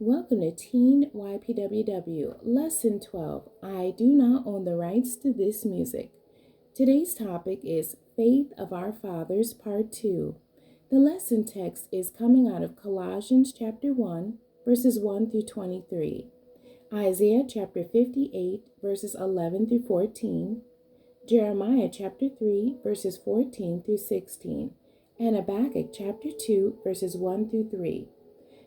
Welcome to Teen ypww, Lesson 12. I do not own the rights to this music. Today's topic is Faith of Our Fathers, Part 2. The lesson text is coming out of Colossians chapter 1, verses 1 through 23, Isaiah chapter 58, verses 11 through 14, Jeremiah chapter 3, verses 14 through 16, and Habakkuk chapter 2, verses 1 through 3.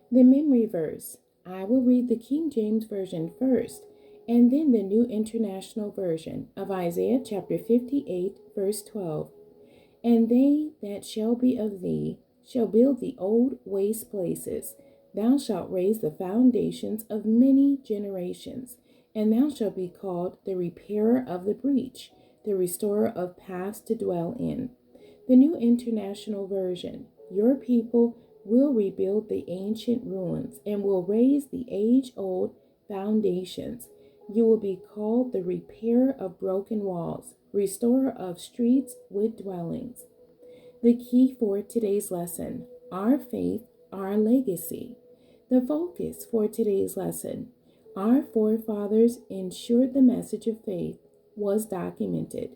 The memory verse. I will read the King James Version first, and then the New International Version of Isaiah chapter 58, verse 12. And they that shall be of thee shall build the old waste places. Thou shalt raise the foundations of many generations, and thou shalt be called the repairer of the breach, the restorer of paths to dwell in. The New International Version. Your people will rebuild the ancient ruins and will raise the age-old foundations. You will be called the repairer of broken walls, restorer of streets with dwellings. The key for today's lesson: our faith, our legacy. The focus for today's lesson: our forefathers ensured the message of faith was documented.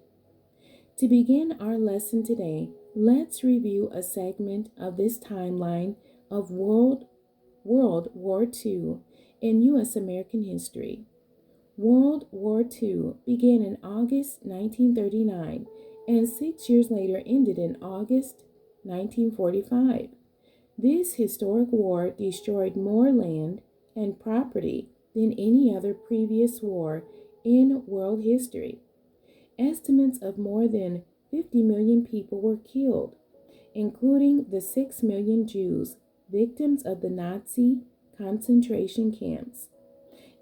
To begin our lesson today, let's review a segment of this timeline of World War II in U.S. American history. World War II began in August 1939 and 6 years later ended in August 1945. This historic war destroyed more land and property than any other previous war in world history. Estimates of more than 50 million people were killed, including the 6 million Jews, victims of the Nazi concentration camps.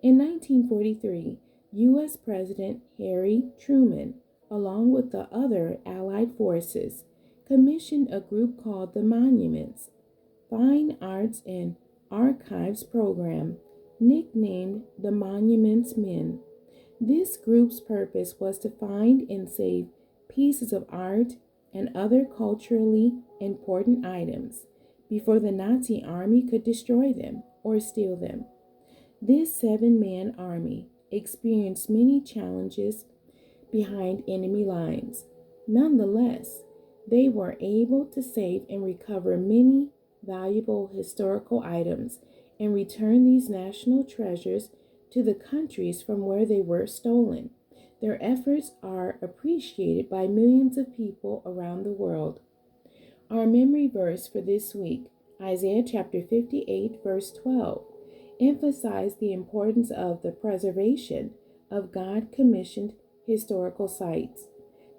In 1943, U.S. President Harry Truman, along with the other Allied forces, commissioned a group called the Monuments, Fine Arts and Archives Program, nicknamed the Monuments Men. This group's purpose was to find and save pieces of art and other culturally important items before the Nazi army could destroy them or steal them. This 7-man army experienced many challenges behind enemy lines. Nonetheless, they were able to save and recover many valuable historical items and return these national treasures to the countries from where they were stolen. Their efforts are appreciated by millions of people around the world. Our memory verse for this week, Isaiah chapter 58, verse 12, emphasized the importance of the preservation of God-commissioned historical sites,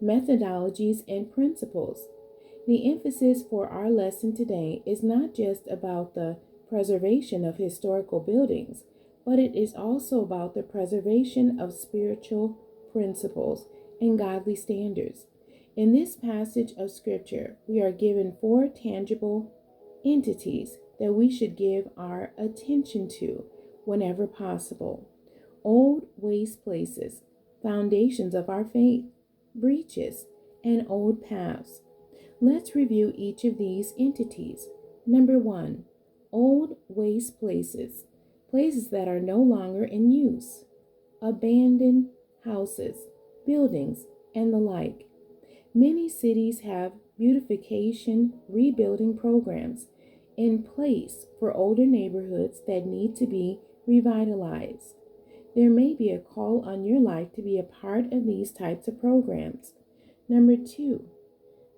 methodologies, and principles. The emphasis for our lesson today is not just about the preservation of historical buildings, but it is also about the preservation of spiritual principles and godly standards. In this passage of Scripture, we are given 4 tangible entities that we should give our attention to whenever possible: old waste places, foundations of our faith, breaches, and old paths. Let's review each of these entities. Number 1, old waste places. Places that are no longer in use, abandoned houses, buildings, and the like. Many cities have beautification, rebuilding programs in place for older neighborhoods that need to be revitalized. There may be a call on your life to be a part of these types of programs. Number 2,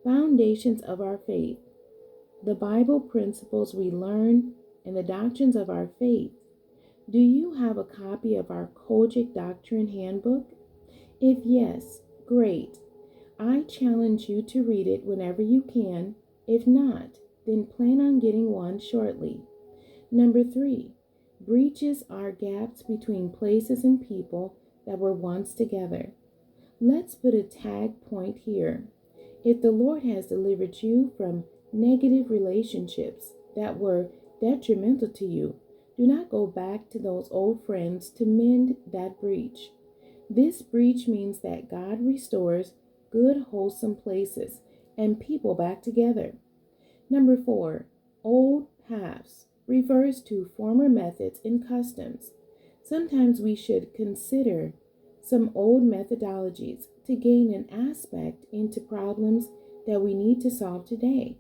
foundations of our faith. The Bible principles we learn and the doctrines of our faith. Do you have a copy of our Kojic Doctrine Handbook? If yes, great. I challenge you to read it whenever you can. If not, then plan on getting one shortly. Number 3, breaches are gaps between places and people that were once together. Let's put a tag point here. If the Lord has delivered you from negative relationships that were detrimental to you, do not go back to those old friends to mend that breach. This breach means that God restores good, wholesome places and people back together. Number 4, old paths. refers to former methods and customs. Sometimes we should consider some old methodologies to gain an aspect into problems that we need to solve today.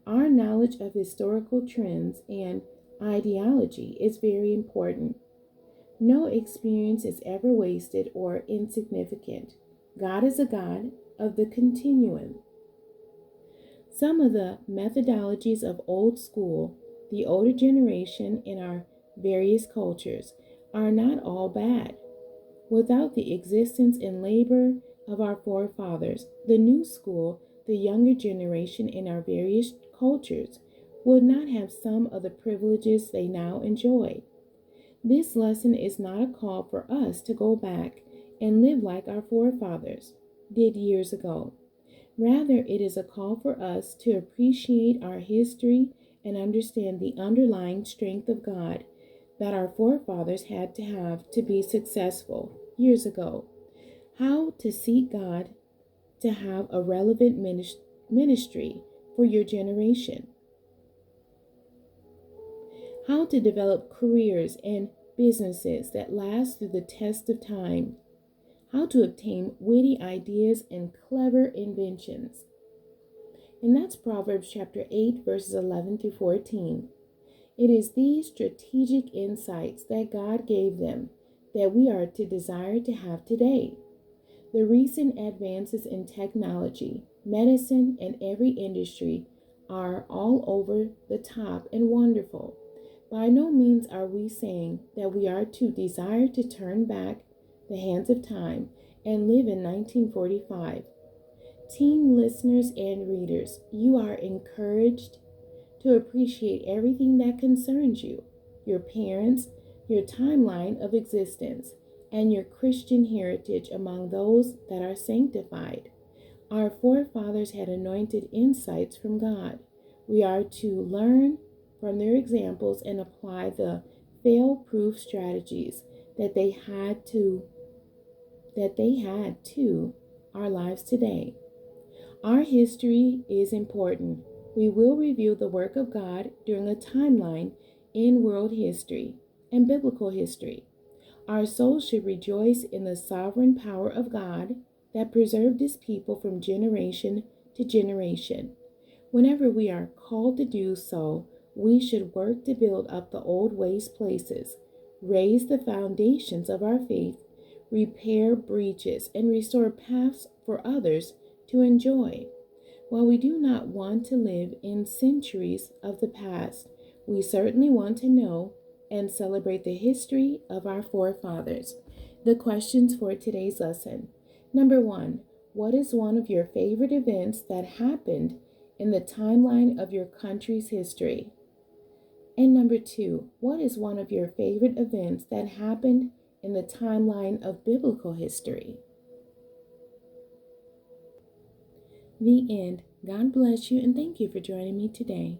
Our knowledge of historical trends and ideology is very important. No experience is ever wasted or insignificant. God is a God of the continuum. Some of the methodologies of old school, the older generation in our various cultures, are not all bad. Without the existence and labor of our forefathers, the new school, the younger generation in our various cultures, would not have some of the privileges they now enjoy. This lesson is not a call for us to go back and live like our forefathers did years ago. Rather, it is a call for us to appreciate our history and understand the underlying strength of God that our forefathers had to have to be successful years ago. How to seek God to have a relevant ministry for your generation. How to develop careers and businesses that last through the test of time. How to obtain witty ideas and clever inventions. And that's Proverbs chapter 8, verses 11 through 14. It is these strategic insights that God gave them that we are to desire to have today. The recent advances in technology, medicine, and every industry are all over the top and wonderful. By no means are we saying that we are to desire to turn back the hands of time and live in 1945. Teen listeners and readers, you are encouraged to appreciate everything that concerns you, your parents, your timeline of existence, and your Christian heritage among those that are sanctified. Our forefathers had anointed insights from God. We are to learn from their examples and apply the fail-proof strategies that they had to our lives today. Our history is important. We will review the work of God during a timeline in world history and biblical history. Our souls should rejoice in the sovereign power of God that preserved his people from generation to generation. Whenever we are called to do so, we should work to build up the old waste places, raise the foundations of our faith, repair breaches, and restore paths for others to enjoy. While we do not want to live in centuries of the past, we certainly want to know and celebrate the history of our forefathers. The questions for today's lesson. Number 1, what is one of your favorite events that happened in the timeline of your country's history? And number 2, what is one of your favorite events that happened in the timeline of biblical history? The end. God bless you and thank you for joining me today.